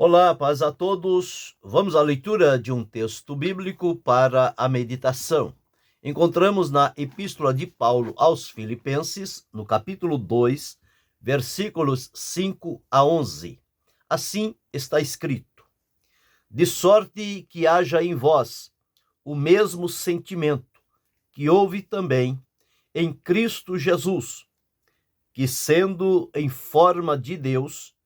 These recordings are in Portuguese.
Olá, paz a todos. Vamos à leitura de um texto bíblico para a meditação. Encontramos na Epístola de Paulo aos Filipenses, no capítulo 2, versículos 5 a 11. Assim está escrito: De sorte que haja em vós o mesmo sentimento que houve também em Cristo Jesus, que, sendo em forma de Deus,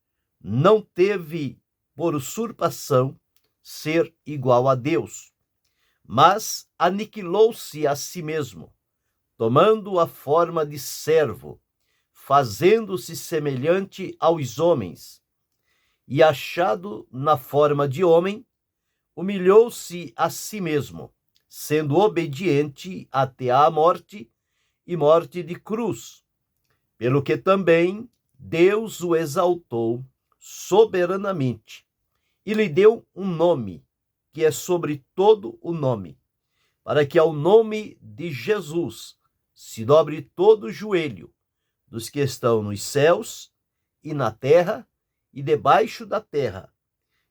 não teve por usurpação ser igual a Deus, mas aniquilou-se a si mesmo, tomando a forma de servo, fazendo-se semelhante aos homens, e achado na forma de homem, humilhou-se a si mesmo, sendo obediente até à morte e morte de cruz, pelo que também Deus o exaltou soberanamente e lhe deu um nome, que é sobre todo o nome, para que ao nome de Jesus se dobre todo o joelho dos que estão nos céus e na terra e debaixo da terra,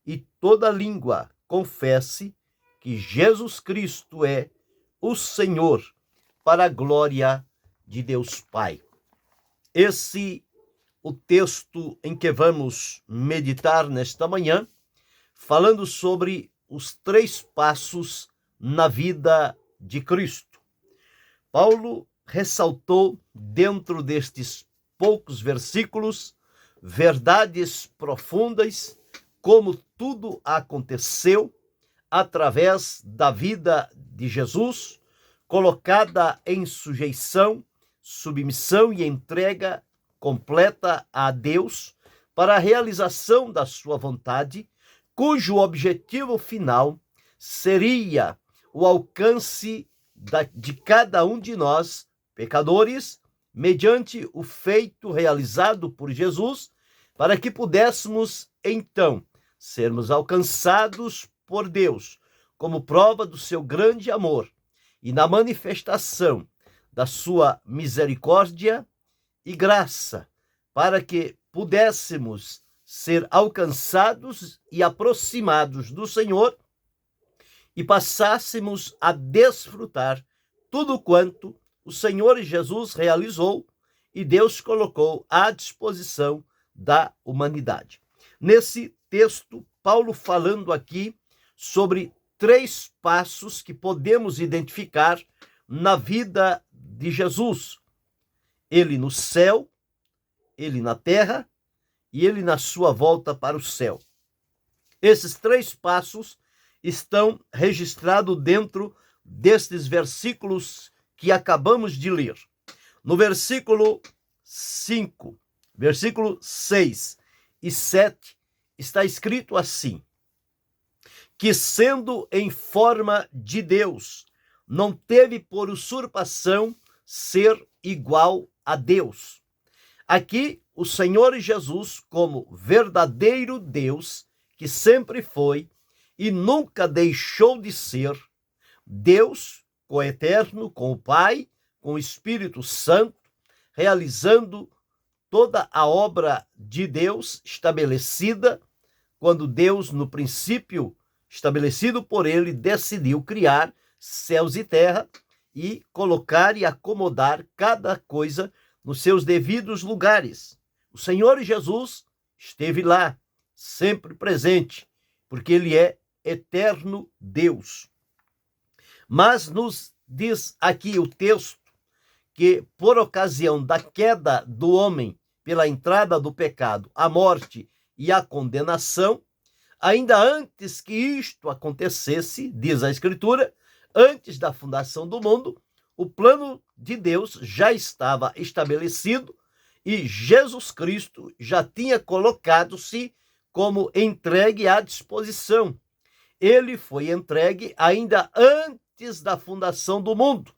e toda língua confesse que Jesus Cristo é o Senhor, para a glória de Deus Pai. Esse o texto em que vamos meditar nesta manhã, falando sobre os 3 passos na vida de Cristo. Paulo ressaltou, dentro destes poucos versículos, verdades profundas, como tudo aconteceu através da vida de Jesus, colocada em sujeição, submissão e entrega completa a Deus para a realização da sua vontade, cujo objetivo final seria o alcance de cada um de nós, pecadores, mediante o feito realizado por Jesus, para que pudéssemos, então, sermos alcançados por Deus, como prova do seu grande amor e na manifestação da sua misericórdia e graça, para que pudéssemos ser alcançados e aproximados do Senhor e passássemos a desfrutar tudo quanto o Senhor Jesus realizou e Deus colocou à disposição da humanidade. Nesse texto, Paulo falando aqui sobre 3 passos que podemos identificar na vida de Jesus. Ele no céu, ele na terra e ele na sua volta para o céu. Esses 3 passos estão registrados dentro destes versículos que acabamos de ler. No versículo 5, versículo 6 e 7, está escrito assim: que, sendo em forma de Deus, não teve por usurpação ser igual a Deus. Aqui, o Senhor Jesus, como verdadeiro Deus, que sempre foi e nunca deixou de ser, Deus coeterno com o Pai, com o Espírito Santo, realizando toda a obra de Deus estabelecida, quando Deus, no princípio estabelecido por ele, decidiu criar céus e terra e colocar e acomodar cada coisa nos seus devidos lugares. O Senhor Jesus esteve lá, sempre presente, porque ele é eterno Deus. Mas nos diz aqui o texto que, por ocasião da queda do homem, pela entrada do pecado, a morte e a condenação, ainda antes que isto acontecesse, diz a Escritura, antes da fundação do mundo, o plano de Deus já estava estabelecido e Jesus Cristo já tinha colocado-se como entregue à disposição. Ele foi entregue ainda antes da fundação do mundo.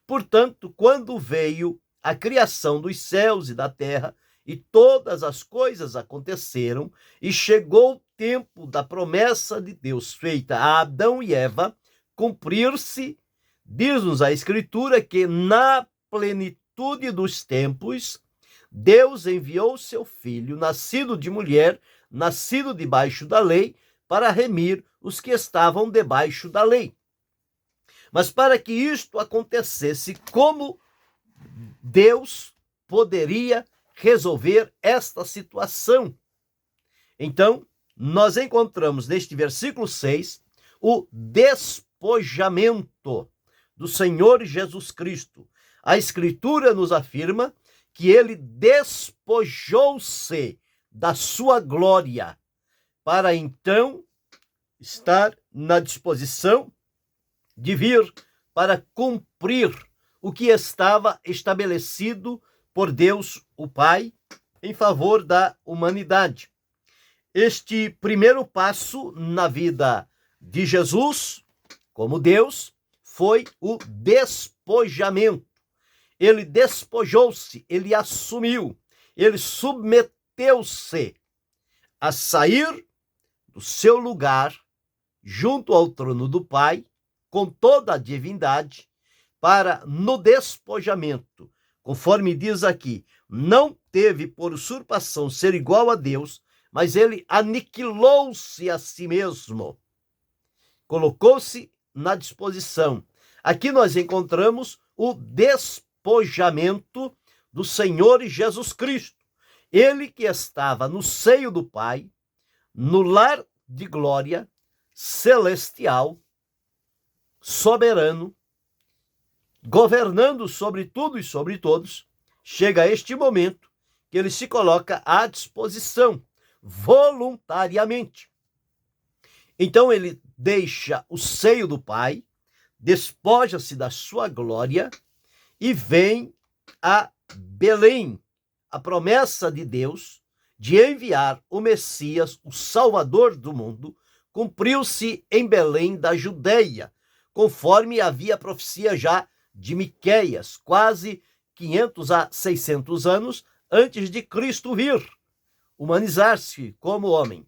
Portanto, quando veio a criação dos céus e da terra, e todas as coisas aconteceram, e chegou o tempo da promessa de Deus feita a Adão e Eva cumprir-se, diz-nos a Escritura que na plenitude dos tempos, Deus enviou seu Filho, nascido de mulher, nascido debaixo da lei, para remir os que estavam debaixo da lei. Mas para que isto acontecesse, como Deus poderia resolver esta situação? Então, nós encontramos neste versículo 6 o despojamento do Senhor Jesus Cristo. A Escritura nos afirma que ele despojou-se da sua glória para então estar na disposição de vir para cumprir o que estava estabelecido por Deus, o Pai, em favor da humanidade. Este primeiro passo na vida de Jesus, como Deus, foi o despojamento. Ele despojou-se, ele assumiu, ele submeteu-se a sair do seu lugar junto ao trono do Pai, com toda a divindade, para, no despojamento, conforme diz aqui, não teve por usurpação ser igual a Deus, mas ele aniquilou-se a si mesmo, colocou-se na disposição. Aqui nós encontramos o despojamento do Senhor Jesus Cristo. Ele que estava no seio do Pai, no lar de glória, celestial, soberano, governando sobre tudo e sobre todos, chega a este momento que ele se coloca à disposição, voluntariamente. Então ele deixa o seio do Pai, despoja-se da sua glória e vem a Belém, a promessa de Deus de enviar o Messias, o Salvador do mundo, cumpriu-se em Belém da Judeia, conforme havia a profecia já de Miqueias, quase 500 a 600 anos antes de Cristo vir, humanizar-se como homem.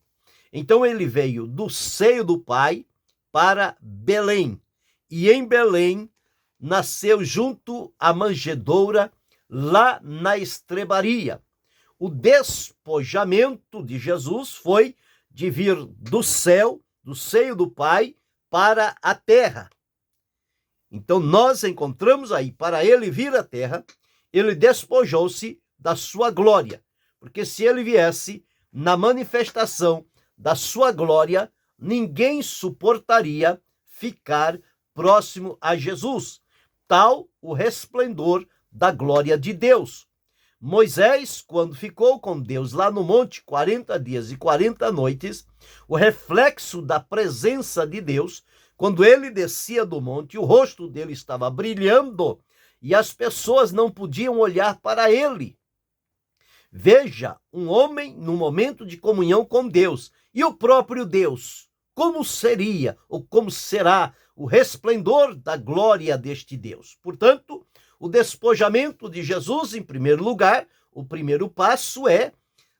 Então ele veio do seio do Pai para Belém, e em Belém nasceu junto à manjedoura, lá na estrebaria. O despojamento de Jesus foi de vir do céu, do seio do Pai, para a terra. Então nós encontramos aí, para ele vir à terra, ele despojou-se da sua glória, porque se ele viesse na manifestação da sua glória, ninguém suportaria ficar próximo a Jesus, tal o resplendor da glória de Deus. Moisés, quando ficou com Deus lá no monte 40 dias e 40 noites, o reflexo da presença de Deus, quando ele descia do monte, o rosto dele estava brilhando e as pessoas não podiam olhar para ele. Veja, um homem no momento de comunhão com Deus e o próprio Deus, como seria ou como será o resplendor da glória deste Deus. Portanto, o despojamento de Jesus, em primeiro lugar, o primeiro passo é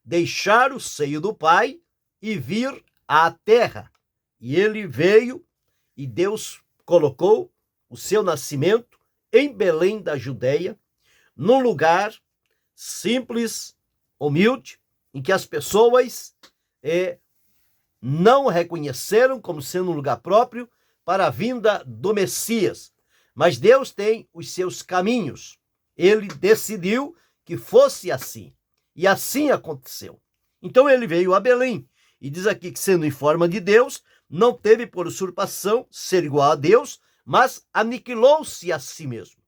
deixar o seio do Pai e vir à terra. E ele veio e Deus colocou o seu nascimento em Belém da Judeia, num lugar simples, humilde, em que as pessoas não reconheceram como sendo um lugar próprio para a vinda do Messias. Mas Deus tem os seus caminhos. Ele decidiu que fosse assim. E assim aconteceu. Então ele veio a Belém. E diz aqui que, sendo em forma de Deus, não teve por usurpação ser igual a Deus, mas aniquilou-se a si mesmo.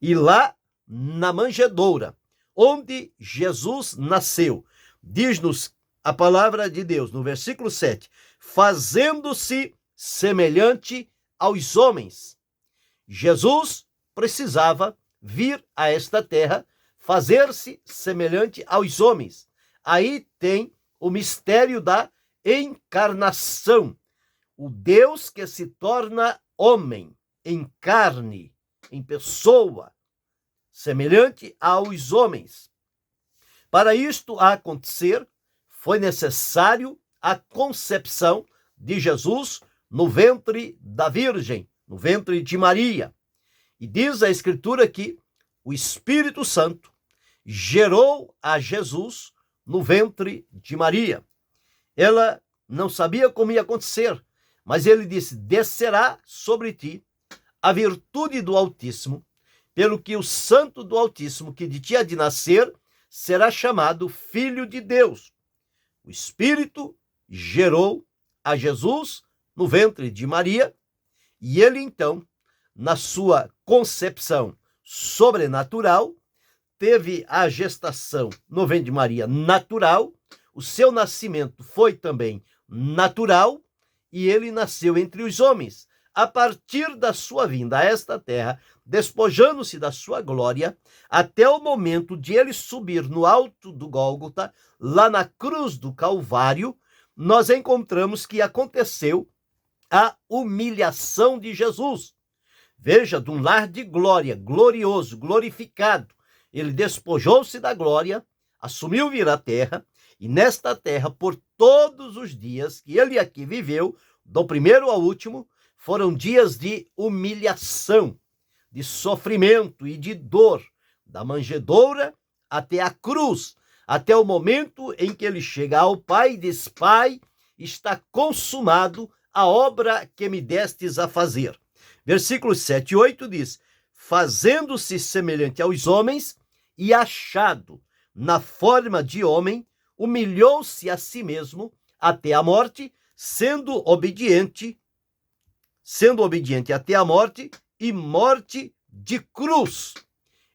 E lá, na manjedoura, onde Jesus nasceu, diz-nos a palavra de Deus, no versículo 7, fazendo-se semelhante aos homens. Jesus precisava vir a esta terra, fazer-se semelhante aos homens. Aí tem o mistério da encarnação. O Deus que se torna homem, em carne, em pessoa, semelhante aos homens. Para isto acontecer, foi necessário a concepção de Jesus no ventre da Virgem, no ventre de Maria. E diz a Escritura que o Espírito Santo gerou a Jesus no ventre de Maria. Ela não sabia como ia acontecer, mas ele disse: descerá sobre ti a virtude do Altíssimo, pelo que o Santo do Altíssimo, que de ti há de nascer, será chamado Filho de Deus. O Espírito gerou a Jesus no ventre de Maria, e ele então, na sua concepção sobrenatural, teve a gestação no ventre de Maria natural, o seu nascimento foi também natural, e ele nasceu entre os homens. A partir da sua vinda a esta terra, despojando-se da sua glória, até o momento de ele subir no alto do Gólgota, lá na cruz do Calvário, nós encontramos que aconteceu a humilhação de Jesus. Veja, de um lar de glória, glorioso, glorificado, ele despojou-se da glória, assumiu vir à terra, e nesta terra, por todos os dias que ele aqui viveu, do primeiro ao último, foram dias de humilhação, de sofrimento e de dor, da manjedoura até a cruz, até o momento em que ele chega ao Pai e diz: Pai, está consumado a obra que me destes a fazer. Versículos 7 e 8 diz: fazendo-se semelhante aos homens e achado na forma de homem, humilhou-se a si mesmo até a morte, sendo obediente até a morte e morte de cruz.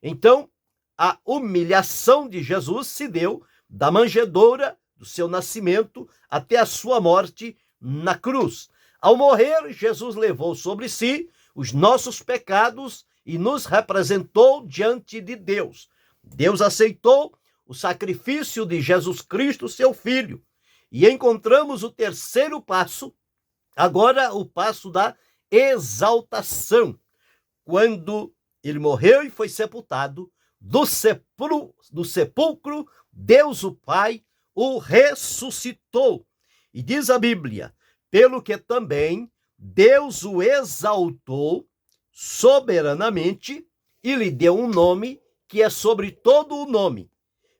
Então, a humilhação de Jesus se deu da manjedoura do seu nascimento até a sua morte na cruz. Ao morrer, Jesus levou sobre si os nossos pecados e nos representou diante de Deus. Deus aceitou o sacrifício de Jesus Cristo, seu Filho. E encontramos o terceiro passo, agora o passo da exaltação. Quando ele morreu e foi sepultado, do sepulcro, Deus o Pai o ressuscitou. E diz a Bíblia: pelo que também Deus o exaltou soberanamente e lhe deu um nome que é sobre todo o nome,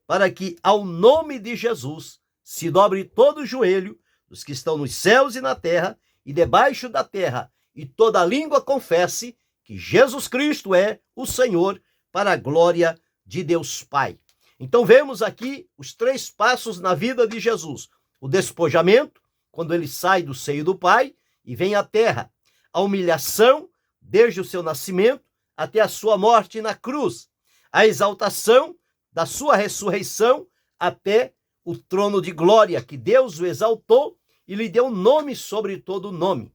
para que ao nome de Jesus se dobre todo o joelho dos que estão nos céus e na terra e debaixo da terra, e toda língua confesse que Jesus Cristo é o Senhor, para a glória de Deus Pai. Então vemos aqui os três passos na vida de Jesus: o despojamento, quando ele sai do seio do Pai e vem à terra; a humilhação, desde o seu nascimento até a sua morte na cruz; a exaltação, da sua ressurreição até o trono de glória, que Deus o exaltou e lhe deu um nome sobre todo nome.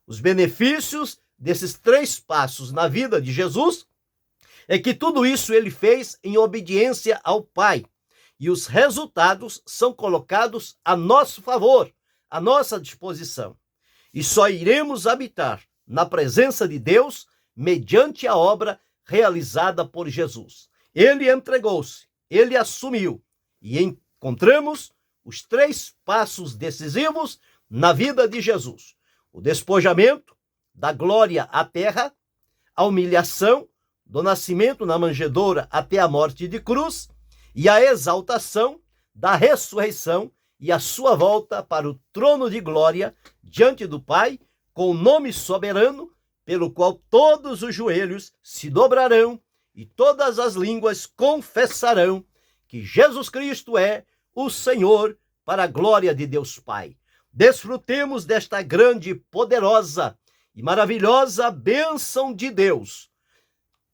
Os benefícios desses três passos na vida de Jesus é que tudo isso ele fez em obediência ao Pai, e os resultados são colocados a nosso favor, à nossa disposição. E só iremos habitar na presença de Deus mediante a obra realizada por Jesus. Ele entregou-se, ele assumiu, e encontramos os três passos decisivos na vida de Jesus: o despojamento, da glória à terra; a humilhação, do nascimento na manjedoura até a morte de cruz; e a exaltação, da ressurreição e a sua volta para o trono de glória diante do Pai, com o nome soberano pelo qual todos os joelhos se dobrarão e todas as línguas confessarão que Jesus Cristo é o Senhor, para a glória de Deus Pai. Desfrutemos desta grande, poderosa e maravilhosa bênção de Deus,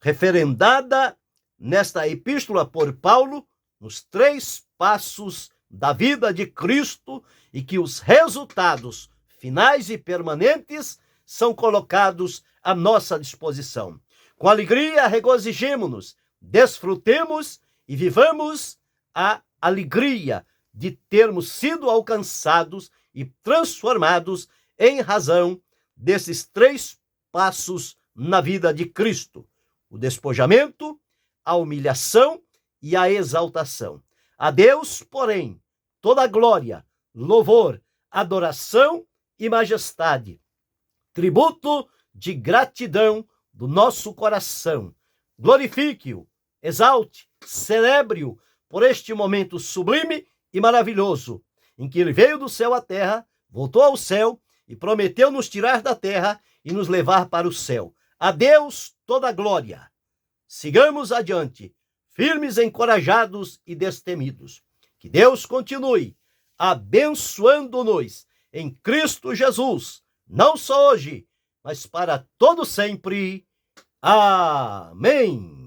referendada nesta epístola por Paulo, nos três passos da vida de Cristo, e que os resultados finais e permanentes são colocados à nossa disposição. Com alegria, regozijemo-nos, desfrutemos e vivamos a alegria de termos sido alcançados e transformados em razão desses três passos na vida de Cristo: o despojamento, a humilhação e a exaltação. A Deus, porém, toda glória, louvor, adoração e majestade, tributo de gratidão do nosso coração. Glorifique-o, exalte, celebre-o por este momento sublime e maravilhoso, em que ele veio do céu à terra, voltou ao céu e prometeu nos tirar da terra e nos levar para o céu. A Deus toda a glória. Sigamos adiante, firmes, encorajados e destemidos. Que Deus continue abençoando-nos em Cristo Jesus, não só hoje, mas para todo sempre. Amém.